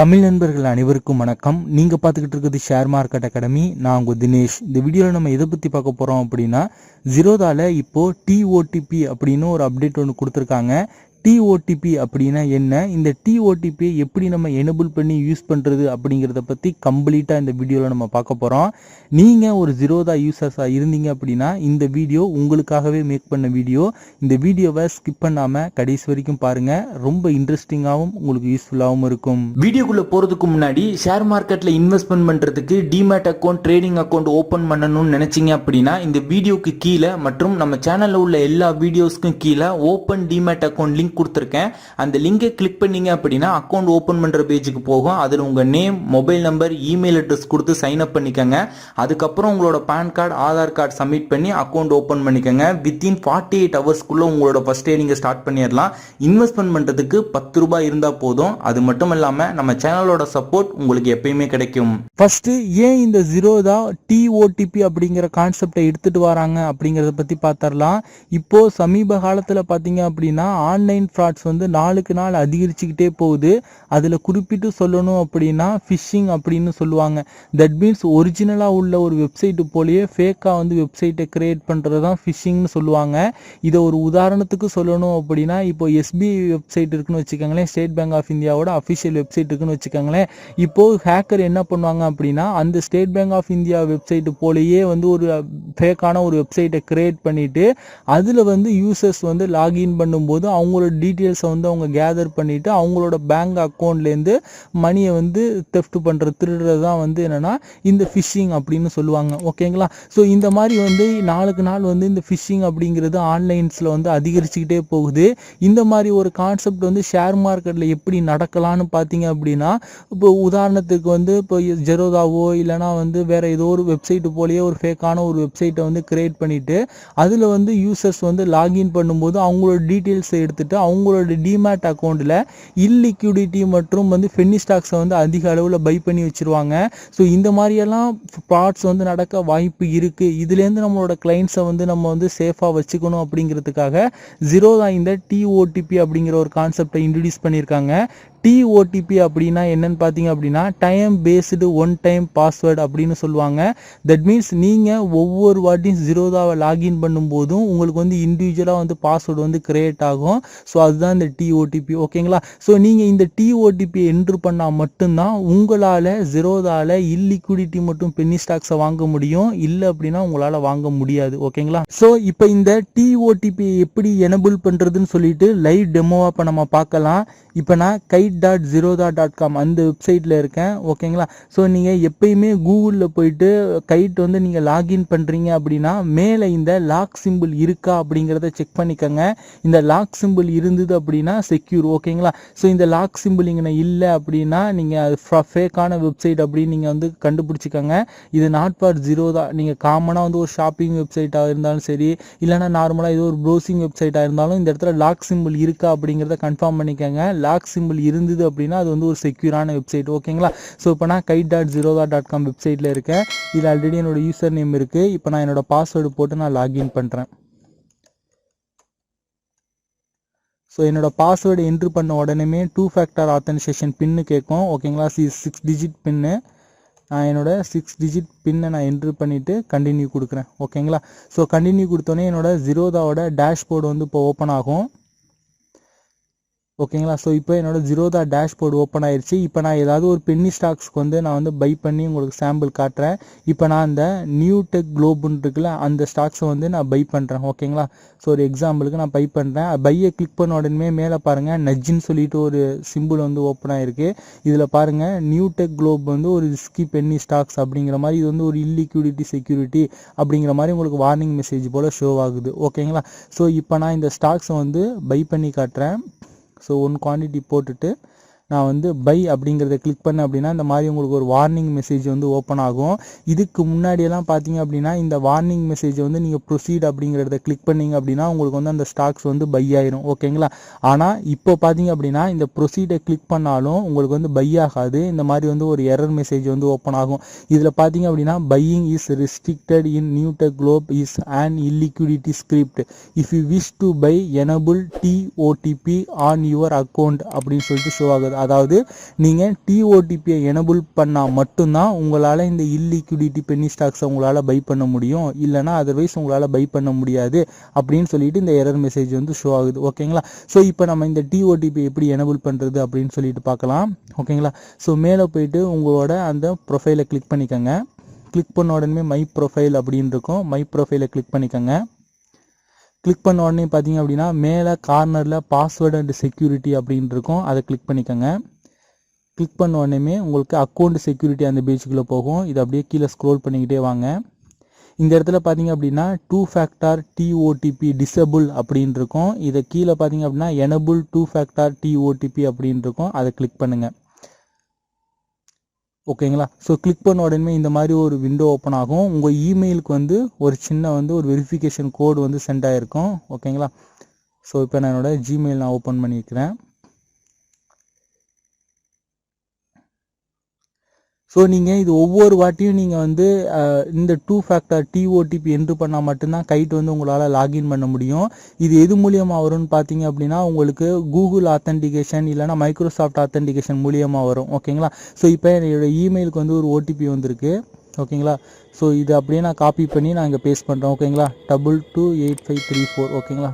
தமிழ் நண்பர்கள் அனைவருக்கும் வணக்கம். நீங்க பார்த்துக்கிட்டு இருக்கிறது ஷேர் மார்க்கெட் அகாடமி. நான் உங்க தினேஷ். இந்த வீடியோவில் நம்ம எதை பற்றி பார்க்க போகிறோம் அப்படின்னா, ஜீரோதால இப்போ டிஓடிபி அப்படின்னு ஒரு அப்டேட் ஒன்று கொடுத்துருக்காங்க. டிஓடிபி அப்படின்னா என்ன, இந்த டிஓடிபியை எப்படி நம்ம எனேபிள் பண்ணி யூஸ் பண்ணுறது அப்படிங்கிறத பற்றி கம்ப்ளீட்டாக இந்த வீடியோவில் நம்ம பார்க்க போகிறோம். நீங்கள் ஒரு ஜீரோதா யூசர்ஸாக இருந்தீங்க அப்படின்னா இந்த வீடியோ உங்களுக்காகவே மேக் பண்ண வீடியோ. இந்த வீடியோவை ஸ்கிப் பண்ணாமல் கடைசி வரைக்கும் பாருங்கள். ரொம்ப இன்ட்ரெஸ்டிங்காகவும் உங்களுக்கு யூஸ்ஃபுல்லாகவும் இருக்கும். வீடியோக்குள்ளே போகிறதுக்கு முன்னாடி ஷேர் மார்க்கெட்டில் இன்வெஸ்ட்மெண்ட் பண்ணுறதுக்கு demat account, trading account open பண்ணணும்னு நினச்சிங்க அப்படின்னா இந்த வீடியோக்கு கீழே மற்றும் நம்ம சேனலில் உள்ள எல்லா வீடியோஸ்க்கும் கீழே ஓப்பன் டிமேட் அக்கௌண்ட் லிங்க் கொடுத்துருக்கேன். அந்த லிங்கை கிளிக் பண்ணீங்க அப்படின்னா அக்கௌண்ட் ஓப்பன் பண்ணுற பேஜுக்கு போகும். அதில் உங்கள் name, mobile number, email address கொடுத்து சைன் அப் பண்ணிக்கோங்க. அதுக்கப்புறம் உங்களோட PAN card, Aadhaar card submit பண்ணி அக்கௌண்ட் ஓப்பன் பண்ணிக்கோங்க. வித்தின் 48 ஹவர்ஸ்க்குள்ளே உங்களோட ஃபர்ஸ்ட் டே நீங்கள் ஸ்டார்ட் பண்ணிடலாம். இன்வெஸ்ட்மெண்ட் பண்ணுறதுக்கு 10 ரூபாய் இருந்தால் போதும். அது மட்டும் இல்லாமல் நம்ம சேனலோட சப்போர்ட் உங்களுக்கு எப்பயுமே கிடைக்கும். ஃபர்ஸ்ட் ஏன் இந்த ஜீரோதா டிஓடிபி அப்படிங்கிற கான்செப்டை எடுத்துட்டு வராங்க அப்படிங்கிறத பற்றி பார்த்தரலாம். இப்போ சமீப காலத்தில் பார்த்தீங்க அப்படின்னா ஆன்லைன் ஃப்ராட்ஸ் வந்து நாளுக்கு நாள் அதிகரிச்சுக்கிட்டே போகுது. அதில் குறிப்பிட்டு சொல்லணும் அப்படின்னா ஃபிஷிங் அப்படின்னு சொல்லுவாங்க. தட் மீன்ஸ் ஒரிஜினலாக உள்ள ஒரு வெப்சைட்டு போலேயே ஃபேக்காக வந்து வெப்சைட்டை கிரியேட் பண்ணுறது தான் ஃபிஷிங்னு சொல்லுவாங்க. இதை ஒரு உதாரணத்துக்கு சொல்லணும் அப்படின்னா, இப்போ எஸ்பிஐ வெப்சைட் இருக்குன்னு வச்சுக்கோங்களேன், ஸ்டேட் பேங்க் ஆஃப் இந்தியாவோட அஃபிஷியல் வெப்சைட் இருக்குன்னு வச்சுக்கோங்களேன். இப்போது ஹேக்கர் என்ன பண்ணுவாங்க அப்படின்னா, அந்த state bank of India website போலேயே வந்து ஒரு ஃபேக்கான ஒரு வெப்சைட்டை கிரியேட் பண்ணிவிட்டு அதில் வந்து யூசர்ஸ் வந்து லாகின் பண்ணும்போது அவங்களோட டீட்டெயில்ஸை வந்து அவங்க கேதர் பண்ணிவிட்டு அவங்களோட பேங்க் அக்கௌண்ட்லேருந்து மணியை வந்து தெஃப்ட் பண்ணுறது, திருடுறது தான் வந்து என்னென்னா இந்த ஃபிஷிங் அப்படின்னு சொல்லுவாங்க. ஓகேங்களா? ஸோ இந்த மாதிரி வந்து நாளுக்கு நாள் வந்து இந்த ஃபிஷிங் அப்படிங்கிறது ஆன்லைன்ஸில் வந்து அதிகரிச்சுக்கிட்டே போகுது. இந்த மாதிரி ஒரு கான்செப்ட் வந்து ஷேர் மார்க்கெட்டில் எப்படி நடக்கலான்னு பார்த்தீங்க அப்படின்னா, இப்போ உதாரணத்துக்கு வந்து இப்போ ஜெரோதாவோ இல்லைனா வந்து வேறு ஏதோ ஒரு வெப்சைட்டு போலேயே ஒரு ஃபேக்கான ஒரு வெப்சைட்டை வந்து கிரியேட் பண்ணிவிட்டு அதில் வந்து யூசர்ஸ் வந்து லாகின் பண்ணும்போது அவங்களோட டீட்டெயில்ஸை எடுத்துகிட்டு அவங்களோட டிமேட் அக்கௌண்ட்டில் இல்லிக்விடிட்டி மற்றும் வந்து பென்னி ஸ்டாக்ஸை வந்து அதிக அளவில் பை பண்ணி வச்சுருவாங்க. ஸோ இந்த மாதிரியெல்லாம் ஃப்ராட்ஸ் வந்து நடக்க வாய்ப்பு இருக்குது. இதுலேருந்து நம்மளோட கிளைண்ட்ஸை வந்து நம்ம வந்து சேஃபாக வச்சுக்கணும் அப்படிங்கிறதுக்காக ஜீரோதா இந்த டிஓடிபி அப்படிங்கிற ஒரு கான்செப்டை இன்ட்ரடியூஸ் பண்ணியிருக்காங்க. டிஓடிபி அப்படின்னா என்னன்னு பார்த்தீங்க அப்படின்னா time based one time password அப்படின்னு சொல்லுவாங்க. தட் மீன்ஸ் நீங்கள் ஒவ்வொரு வாட்டியும் ஜீரோதாவை லாகின் பண்ணும்போதும் உங்களுக்கு வந்து இண்டிவிஜுவலாக வந்து பாஸ்வேர்டு வந்து கிரியேட் ஆகும். ஸோ அதுதான் இந்த டிஓடிபி. ஓகேங்களா? ஸோ நீங்கள் இந்த டிஓடிபியை என்ட்ரு பண்ணால் மட்டும்தான் உங்களால் ஜீரோதாவில் இல்லிக்விடிட்டி மற்றும் பென்னி ஸ்டாக்ஸை வாங்க முடியும். இல்லை அப்படின்னா உங்களால் வாங்க முடியாது. ஓகேங்களா? ஸோ இப்போ இந்த டிஓடிபியை எப்படி எனேபிள் பண்ணுறதுன்னு சொல்லிட்டு லைவ் டெமோவாக இப்போ நம்ம பார்க்கலாம். இப்போ நான் kite.zerodha.com அந்த வெப்சைட்டில் இருக்கேன். ஓகேங்களா? ஸோ நீங்கள் எப்பயுமே கூகுளில் போயிட்டு கைட் வந்து நீங்கள் லாகின் பண்ணுறீங்க அப்படின்னா மேலே இந்த லாக் சிம்பிள் இருக்கா அப்படிங்கிறத செக் பண்ணிக்கோங்க. இந்த லாக் சிம்பிள் இருந்தது அப்படின்னா செக்யூர். ஓகேங்களா? ஸோ இந்த லாக் சிம்பிள் இங்கே இல்லை அப்படின்னா நீங்கள் அது ஃபேக்கான வெப்சைட் அப்படின்னு நீங்கள் வந்து கண்டுபிடிச்சிக்கோங்க. இது நாட் ஃபார் ஜீரோதா. நீங்கள் காமனாக வந்து ஒரு ஷாப்பிங் வெப்சைட்டாக இருந்தாலும் சரி, இல்லைனா நார்மலாக ஏதோ ஒரு ப்ரௌசிங் வெப்சைட்டாக இருந்தாலும் இந்த இடத்துல லாக் சிம்பிள் இருக்கா அப்படிங்கிறத கன்ஃபார்ம் பண்ணிக்கோங்க. லாக் சிம்பிள் இருந்தது அப்படின்னா அது வந்து ஒரு செக்யூரான வெப்சைட். ஓகேங்களா? ஸோ இப்போ நான் kite.zerodha.com வெப்சைட்டில் இருக்கேன். இதில் ஆல்ரெடி என்னோட யூசர் நேம் இருக்குது. இப்போ நான் என்னோட பாஸ்வேர்டு போட்டு நான் லாகின் பண்ணுறேன். ஸோ என்னோட பாஸ்வேர்டு என்ட்ரு பண்ண உடனே 2 ஃபேக்டர் ஆத்தன்டிகேஷன் பின்னு கேட்கும். ஓகேங்களா? 6 டிஜிட் பின்னு. நான் என்னோட 6 டிஜிட் பின்னை நான் என்ட்ரு பண்ணிவிட்டு கண்டினியூ கொடுக்குறேன். ஓகேங்களா? ஸோ கண்டினியூ கொடுத்தோன்னே என்னோட ஜீரோதாவோட டேஷ்போர்டு வந்து இப்போ ஓப்பன் ஆகும். ஓகேங்களா? ஸோ இப்போ என்னோட ஜீரோதா டேஷ்போர்டு ஓப்பன் ஆயிடுச்சு. இப்போ நான் ஏதாவது ஒரு பென்னி ஸ்டாக்ஸ்க்கு வந்து நான் வந்து பை பண்ணி உங்களுக்கு சாம்பிள் காட்டுறேன். இப்போ நான் அந்த நியூ டெக் குளோபுன்னு இருக்குல்ல அந்த ஸ்டாக்ஸை வந்து நான் பை பண்ணுறேன். ஓகேங்களா? ஸோ ஒரு எக்ஸாம்பிளுக்கு நான் பை பண்ணுறேன். பையை கிளிக் பண்ண உடனே மேலே பாருங்கள் நஜ்ஜின்னு சொல்லிட்டு ஒரு சிம்பிள் வந்து ஓப்பன் ஆகிருக்கு. இதில் பாருங்கள் நியூ டெக் குளோப் வந்து ஒரு ரிஸ்கி பென்னி ஸ்டாக்ஸ் அப்படிங்கிற மாதிரி, இது வந்து ஒரு இல்லிக்விடிட்டி செக்யூரிட்டி அப்படிங்கிற மாதிரி உங்களுக்கு வார்னிங் மெசேஜ் போல் ஷோ ஆகுது. ஓகேங்களா? ஸோ இப்போ நான் இந்த ஸ்டாக்ஸை வந்து பை பண்ணி காட்டுறேன். ஸோ 1 குவான்டிட்டி போட்டுட்டு நான் வந்து பை அப்படிங்கிறத கிளிக் பண்ணேன் அப்படின்னா இந்த மாதிரி உங்களுக்கு ஒரு வார்னிங் மெசேஜ் வந்து ஓப்பன் ஆகும். இதுக்கு முன்னாடியெல்லாம் பார்த்தீங்க அப்படின்னா இந்த வார்னிங் மெசேஜை வந்து நீங்கள் ப்ரொசீட் அப்படிங்கிறத கிளிக் பண்ணிங்க அப்படின்னா உங்களுக்கு வந்து அந்த ஸ்டாக்ஸ் வந்து பை ஆயிரும். ஓகேங்களா? ஆனால் இப்போ பார்த்தீங்க அப்படின்னா இந்த ப்ரொசீடை கிளிக் பண்ணாலும் உங்களுக்கு வந்து பை ஆகாது. இந்த மாதிரி வந்து ஒரு எரர் மெசேஜ் வந்து ஓப்பன் ஆகும். இதில் பார்த்தீங்க அப்படின்னா buying is restricted in new tech globe is an illiquidity script. If you wish to buy enable TOTP on your account அப்படின்னு சொல்லிட்டு ஷோ ஆகுது. அதாவது நீங்கள் டிஓடிபியை எனபிள் பண்ணால் மட்டும்தான் உங்களால் இந்த இல்லிக்விடிட்டி பென்னி ஸ்டாக்ஸை உங்களால் பை பண்ண முடியும், இல்லைனா அதர்வைஸ் உங்களால் பை பண்ண முடியாது அப்படின்னு சொல்லிட்டு இந்த எரர் மெசேஜ் வந்து ஷோ ஆகுது. ஓகேங்களா? ஸோ இப்போ நம்ம இந்த டிஓடிபி எப்படி எனபிள் பண்ணுறது அப்படின்னு சொல்லிட்டு பார்க்கலாம். ஓகேங்களா? ஸோ மேலே போயிட்டு உங்களோட அந்த ப்ரொஃபைலை கிளிக் பண்ணிக்கோங்க. கிளிக் பண்ண உடனே மை ப்ரொஃபைல் அப்படின்னு இருக்கும். மை ப்ரொஃபைலை கிளிக் பண்ணிக்கோங்க. கிளிக் பண்ண உடனே பார்த்தீங்க அப்படின்னா மேலே கார்னரில் பாஸ்வேர்டு அண்ட் செக்யூரிட்டி அப்படின்னு இருக்கும். அதை கிளிக் பண்ணிக்கோங்க. கிளிக் பண்ண உடனே உங்களுக்கு அக்கௌண்ட் செக்யூரிட்டி அந்த பேஜுக்குள்ளே போகும். இதை அப்படியே கீழே ஸ்க்ரோல் பண்ணிக்கிட்டே வாங்க. இந்த இடத்துல பார்த்தீங்க அப்படின்னா 2 ஃபேக்டர் டிஓடிபி டிசபிள் அப்படின்னு இருக்கும். இதை கீழே பார்த்தீங்க அப்படின்னா எனபிள் 2 ஃபேக்டர் டிஓடிபி அப்படின்னு இருக்கும். அதை கிளிக் பண்ணுங்கள். ஓகேங்களா? ஸோ கிளிக் பண்ண உடனே இந்த மாதிரி ஒரு விண்டோ ஓப்பன் ஆகும். உங்கள் இமெயிலுக்கு வந்து ஒரு சின்ன வந்து ஒரு வெரிஃபிகேஷன் கோடு வந்து சென்ட் ஆகிருக்கும். ஓகேங்களா? ஸோ இப்போ நான் என்னோட ஜிமெயில் நான் ஓப்பன் பண்ணியிருக்கிறேன். ஸோ நீங்கள் இது ஒவ்வொரு வாட்டியும் நீங்கள் வந்து இந்த 2 ஃபேக்டர் டிஓடிபி என்ட்ரு பண்ணால் மட்டும்தான் கைட் வந்து உங்களால் லாகின் பண்ண முடியும். இது எது மூலியமாக வரும்னு பார்த்தீங்க அப்படின்னா உங்களுக்கு கூகுள் ஆத்தென்டிகேஷன் இல்லைனா மைக்ரோசாஃப்ட் ஆத்தென்டிகேஷன் மூலியமாக வரும். ஓகேங்களா? ஸோ இப்போ என்னோடய இமெயிலுக்கு வந்து ஒரு ஓடிபி வந்திருக்கு. ஓகேங்களா? ஸோ இதை அப்படியே நான் காப்பி பண்ணி நான் இங்கே பேஸ்ட் பண்ணுறேன். ஓகேங்களா? 228534. ஓகேங்களா?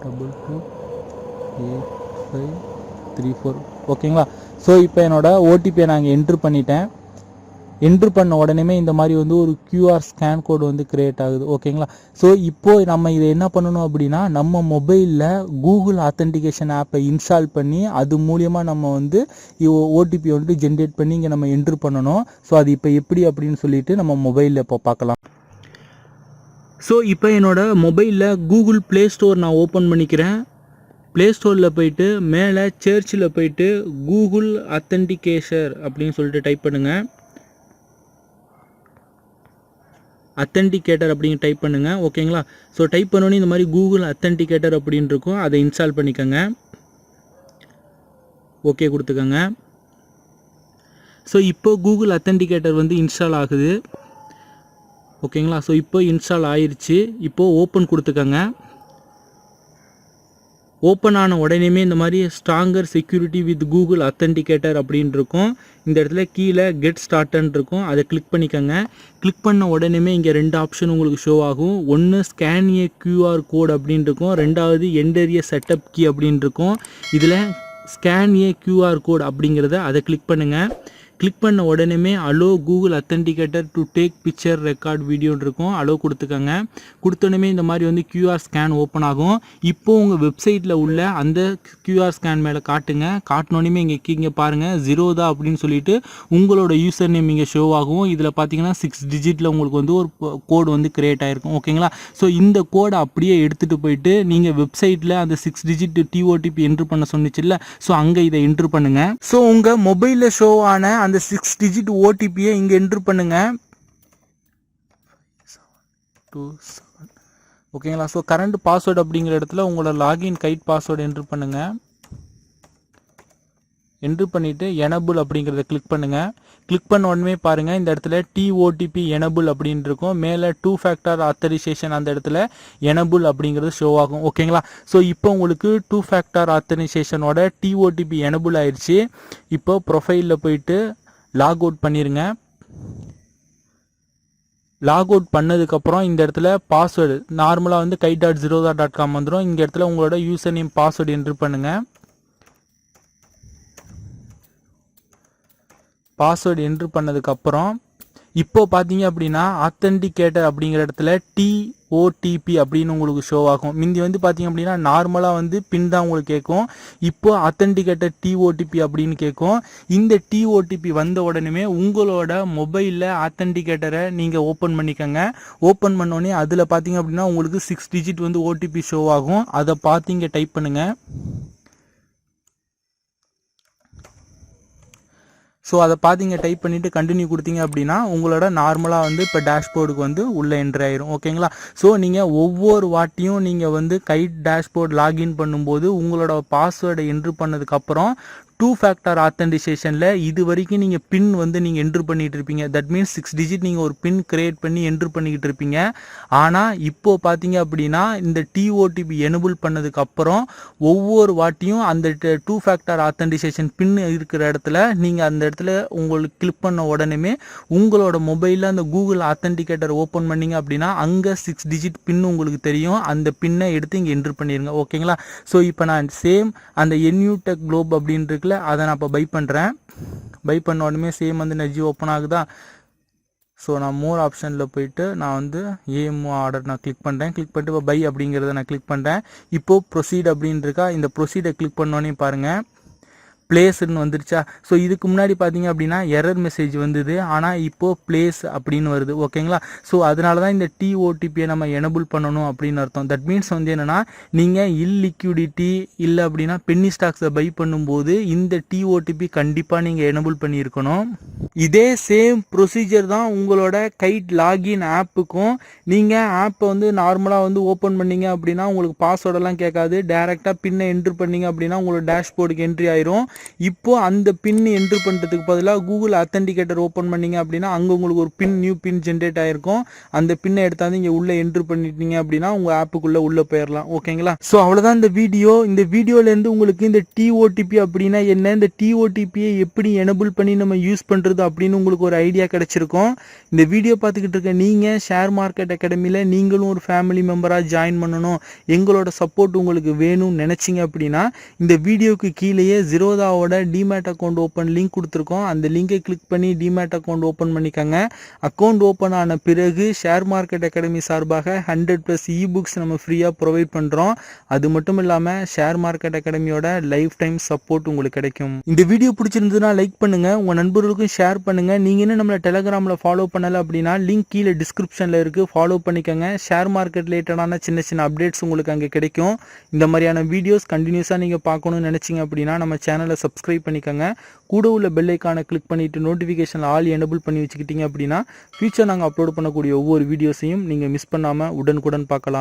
228534. ஓகேங்களா? ஸோ இப்போ என்னோட ஓடிபியை நாங்கள் என்ட்ரு பண்ணிட்டேன். என்ட்ரு பண்ண உடனே இந்த மாதிரி வந்து ஒரு கியூஆர் ஸ்கேன் கோடு வந்து கிரியேட் ஆகுது. ஓகேங்களா? ஸோ இப்போது நம்ம இதை என்ன பண்ணணும் அப்படின்னா நம்ம மொபைலில் கூகுள் ஆத்தென்டிகேஷன் ஆப்பை இன்ஸ்டால் பண்ணி அது மூலியமாக நம்ம வந்து ஓடிபி வந்து ஜென்ரேட் பண்ணி இங்கே நம்ம என்ட்ரு பண்ணணும். ஸோ அது இப்போ எப்படி அப்படின்னு சொல்லிட்டு நம்ம மொபைலில் இப்போ பார்க்கலாம். ஸோ இப்போ என்னோட மொபைலில் கூகுள் ப்ளே ஸ்டோர் நான் ஓப்பன் பண்ணிக்கிறேன். ப்ளே ஸ்டோரில் போயிட்டு மேலே சர்ச்சில் போயிட்டு கூகுள் அத்தென்டிகேஷர் அப்படின்னு சொல்லிட்டு டைப் பண்ணுங்கள். அத்தென்டிகேட்டர் அப்படின்னு டைப் பண்ணுங்கள். ஓகேங்களா? ஸோ டைப் பண்ணோன்னே இந்த மாதிரி கூகுள் அத்தென்டிகேட்டர் அப்படின்னு இருக்கும். அதை இன்ஸ்டால் பண்ணிக்கோங்க. ஓகே கொடுத்துக்கோங்க. ஸோ இப்போ கூகுள் அத்தென்டிகேட்டர் வந்து இன்ஸ்டால் ஆகுது. ஓகேங்களா? ஸோ இப்போ இன்ஸ்டால் ஆயிடுச்சு. இப்போது ஓப்பன் கொடுத்துக்கோங்க. ஓப்பன் ஆன உடனேமே இந்த மாதிரி ஸ்ட்ராங்கர் செக்யூரிட்டி வித் கூகுள் அத்தென்டிகேட்டர் அப்படின்னு இருக்கும். இந்த இடத்துல கீழே கெட் ஸ்டார்ட்னு இருக்கும். அதை கிளிக் பண்ணிக்கோங்க. கிளிக் பண்ண உடனேமே இங்கே 2 ஆப்ஷன் உங்களுக்கு ஷோ ஆகும். ஒன்று ஸ்கேன் ஏ கியூஆர் கோட் அப்படின்னு இருக்கும். ரெண்டாவது என்டர் ஏ செட்டப் கீ அப்படின்னு இருக்கும். இதில் ஸ்கேன் ஏ கியூஆர் கோட் அப்படிங்கிறத அதை கிளிக் பண்ணுங்கள். கிளிக் பண்ண உடனே allow Google authenticator to take picture record வீடியோன்னு இருக்கும். அலோ கொடுத்துக்கோங்க. கொடுத்தோடனே இந்த மாதிரி வந்து கியூஆர் ஸ்கேன் ஓப்பன் ஆகும். இப்போது உங்கள் வெப்சைட்டில் உள்ள அந்த கியூஆர் ஸ்கேன் மேலே காட்டுங்க. காட்டினோடனே இங்கே பாருங்கள் ஜிரோதா அப்படின்னு சொல்லிட்டு உங்களோட யூசர் நேம் இங்கே ஷோ ஆகும். இதில் பார்த்தீங்கன்னா 6 டிஜிட்டில் உங்களுக்கு வந்து ஒரு கோடு வந்து கிரியேட் ஆகிருக்கும். ஓகேங்களா? ஸோ இந்த கோடை அப்படியே எடுத்துகிட்டு போயிட்டு நீங்கள் வெப்சைட்டில் அந்த 6 டிஜிட் டிஓடிபி என்ட்ரு பண்ண சொன்னிச்சில்ல, ஸோ அங்கே இதை என்ட்ரு பண்ணுங்கள். ஸோ உங்கள் மொபைலில் ஷோ ஆன அந்த 6 டிஜிட் ஓடிபியை இங்கே என்ட்ரு பண்ணுங்க. 27. ஓகேங்களா? ஸோ கரண்ட் பாஸ்வேர்டு அப்படிங்கிற இடத்துல உங்களோட லாகின் கைட் பாஸ்வேர்டு என்ட்ரு பண்ணுங்க. என்ட்ரு பண்ணிவிட்டு எனபிள் அப்படிங்கிறத கிளிக் பண்ணுங்கள். கிளிக் பண்ண உடனே பாருங்கள் இந்த இடத்துல டிஓடிபி எனபிள் அப்படின்னு இருக்கும். மேலே 2 ஃபேக்டர் ஆத்தரைசேஷன் அந்த இடத்துல எனபிள் அப்படிங்கிறது ஷோ ஆகும். ஓகேங்களா? ஸோ இப்போ உங்களுக்கு 2 ஃபேக்டர் ஆத்தரைசேஷனோட டிஓடிபி எனபிள் ஆயிடுச்சு. இப்போ ப்ரொஃபைலில் போயிட்டு லாக் அவுட் பண்ணிடுங்க. லாக் அவுட் பண்ணதுக்கப்புறம் இந்த இடத்துல பாஸ்வேர்டு நார்மலாக வந்து kite.zerodha.com வந்துடும். இந்த இடத்துல உங்களோட யூசர் நேம் பாஸ்வேர்டு என்ட்ரு பண்ணுங்கள். பாஸ்வேர்டு என்ட்ரு பண்ணதுக்கப்புறம் இப்போ பார்த்தீங்க அப்படின்னா ஆத்தென்டிகேட்டர் அப்படிங்கிற இடத்துல டிஓடிபி அப்படின்னு உங்களுக்கு ஷோ ஆகும். முந்தி வந்து பார்த்தீங்க அப்படின்னா நார்மலாக வந்து பின் தான் உங்களுக்கு கேட்கும். இப்போ ஆத்தென்டிகேட்டர் டிஓடிபி அப்படின்னு கேட்கும். இந்த டிஓடிபி வந்த உடனே உங்களோட மொபைலில் ஆத்தென்டிகேட்டரை நீங்கள் ஓப்பன் பண்ணிக்கோங்க. ஓப்பன் பண்ணோடனே அதில் பார்த்தீங்க அப்படின்னா உங்களுக்கு 6 டிஜிட் வந்து ஓடிபி ஷோ ஆகும். அதை பார்த்து இங்கே டைப் பண்ணுங்கள். ஸோ அதை பார்த்திங்க டைப் பண்ணிவிட்டு கண்டினியூ கொடுத்தீங்க அப்படின்னா உங்களோட நார்மலாக வந்து இப்போ டேஷ்போர்டுக்கு வந்து உள்ளே என்ட்ரு ஆயிரும். ஓகேங்களா? ஸோ நீங்கள் ஒவ்வொரு வாட்டியும் நீங்கள் வந்து கைட் டேஷ்போர்ட் லாகின் பண்ணும்போது உங்களோட பாஸ்வேர்டை என்ட்ரு பண்ணதுக்கப்புறம் 2 ஃபேக்டர் ஆத்தென்டிகேஷனில் இது வரைக்கும் நீங்கள் பின் வந்து நீங்கள் என்ட்ரு பண்ணிட்டு இருப்பீங்க. தட் மீன்ஸ் 6 டிஜிட் நீங்கள் ஒரு பின் கிரியேட் பண்ணி என்ட்ரு பண்ணிக்கிட்டு இருப்பீங்க. ஆனால் இப்போ பார்த்தீங்க அப்படின்னா இந்த டிஓடிபி எனபிள் பண்ணதுக்கு அப்புறம் ஒவ்வொரு வாட்டியும் அந்த 2 ஃபேக்டர் ஆத்தென்டிகேஷன் பின் இருக்கிற இடத்துல நீங்கள் அந்த இடத்துல உங்களுக்கு கிளிக் பண்ண உடனே உங்களோட மொபைலில் அந்த கூகுள் ஆத்தென்டிகேட்டர் ஓப்பன் பண்ணிங்க அப்படின்னா அங்கே 6 டிஜிட் பின் உங்களுக்கு தெரியும். அந்த பின்னை எடுத்து இங்கே என்ட்ரு பண்ணிடுங்க. ஓகேங்களா? ஸோ இப்போ நான் சேம் அந்த என்யூடெக் குளோப் அப்படின்னு இருக்குல்ல, அதை நான் இப்போ பை பண்ணுறேன். பை பண்ண உடனே சேம் வந்து நெஜி ஓப்பன் ஆகுதா? ஸோ நான் மோர் ஆப்ஷனில் போயிட்டு நான் வந்து ஏஎம்ஓ ஆர்டர் நான் கிளிக் பண்ணுறேன். கிளிக் பண்ணிட்டு இப்போ பை அப்படிங்கிறத நான் கிளிக் பண்ணுறேன். இப்போது ப்ரொசீட் அப்படின்னு இருக்கா, இந்த ப்ரொசீடை கிளிக் பண்ணோன்னே பாருங்கள் பிளேஸ்ன்னு வந்துருச்சா? ஸோ இதுக்கு முன்னாடி பார்த்தீங்க அப்படின்னா எரர் மெசேஜ் வந்தது, ஆனால் இப்போது பிளேஸ் அப்படின்னு வருது. ஓகேங்களா? ஸோ அதனால தான் இந்த டிஓடிபியை நம்ம எனபிள் பண்ணணும் அப்படின்னு அர்த்தம். தட் மீன்ஸ் வந்து என்னென்னா நீங்கள் இல்லிக்விடிட்டி இல்லை அப்படின்னா பென்னி ஸ்டாக்ஸை பை பண்ணும்போது இந்த டிஓடிபி கண்டிப்பாக நீங்கள் எனபிள் பண்ணியிருக்கணும். இதே சேம் ப்ரொசீஜர் தான் உங்களோட கைட் லாகின் ஆப்புக்கும். நீங்கள் ஆப்பை வந்து நார்மலாக வந்து ஓப்பன் பண்ணீங்க அப்படின்னா உங்களுக்கு பாஸ்வேர்டெல்லாம் கேட்காது. டேரெக்டாக பின்னை என்ட்ரு பண்ணீங்க அப்படின்னா உங்களோட டேஷ்போர்டுக்கு என்ட்ரி ஆயிரும். இப்போ அந்த பின் என்ட்ரு பண்ணுறதுக்கு பதிலாக கூகுள் ஆத்தென்டிகேட்டர் ஓப்பன் பண்ணீங்க அப்படின்னா அங்கே உங்களுக்கு ஒரு நியூ பின் ஜென்ரேட் ஆயிருக்கும். அந்த பின்னை எடுத்தாந்து இங்கே உள்ளே என்ட்ரு பண்ணிட்டீங்க அப்படின்னா உங்கள் ஆப்புக்குள்ளே உள்ளே போயிடலாம். ஓகேங்களா? ஸோ அவ்வளோதான் இந்த வீடியோ. இந்த வீடியோலேருந்து உங்களுக்கு இந்த டிஓடிபி அப்படின்னா என்ன, இந்த டிஓடிபியை எப்படி எனபிள் பண்ணி நம்ம யூஸ் பண்ணுறது அப்படின்னு உங்களுக்கு ஒரு ஐடியா கிடைச்சிருக்கும். இந்த வீடியோ பார்த்துக்கிட்டு இருக்க நீங்கள் ஷேர் மார்க்கெட் அகாடமியில் நீங்களும் ஒரு ஃபேமிலி மெம்பராக ஜாயின் பண்ணணும், எங்களோட சப்போர்ட் உங்களுக்கு வேணும்னு நினச்சிங்க அப்படின்னா இந்த வீடியோக்கு கீழேயே ஜீரோதாவோட டிமேட் அக்கௌண்ட் ஓப்பன் லிங்க் கொடுத்துருக்கோம். அந்த லிங்கை கிளிக் பண்ணி டிமேட் அக்கௌண்ட் ஓப்பன் பண்ணிக்கோங்க. அக்கௌண்ட் ஓப்பன் ஆன பிறகு ஷேர் மார்க்கெட் அகாடமி சார்பாக 100+ இபுக்ஸ் நம்ம ஃப்ரீயாக ப்ரொவைட் பண்ணுறோம். அது மட்டும் இல்லாமல் ஷேர் மார்க்கெட் அகாடமியோட லைஃப் டைம் சப்போர்ட் உங்களுக்கு கிடைக்கும். இந்த வீடியோ பிடிச்சிருந்ததுன்னா லைக் பண்ணுங்கள், உங்கள் நண்பர்களுக்கும் ஷேர் பண்ணுங்கள். நீங்கள் இன்னும் நம்மளை டெலகிராமில் ஃபாலோ பண்ணலை அப்படின்னா லிங்க் கீழே டிஸ்கிரிப்ஷனில் இருக்குது, ஃபாலோ பண்ணிக்கோங்க. ஷேர் மார்க்கெட் ரிலேட்டடான சின்ன சின்ன அப்டேட்ஸ் உங்களுக்கு அங்கே கிடைக்கும். இந்த மாதிரியான வீடியோஸ் கண்டினியூஸாக நீங்கள் பார்க்கணும்னு நினச்சிங்க அப்படின்னா நம்ம சேனலை சப்ஸ்கிரைப் பண்ணிக்கோங்க. கூட உள்ள பெல் ஐக்கானை கிளிக் பண்ணிவிட்டு நோட்டிஃபிகேஷன் ஆல் எனபிள் பண்ணி வச்சுக்கிட்டீங்க அப்படின்னா ஃபியூச்சர் நாங்கள் அப்லோட் பண்ணக்கூடிய ஒவ்வொரு வீடியோஸையும் நீங்கள் மிஸ் பண்ணாமல் உடனுக்குடன் பார்க்கலாம்.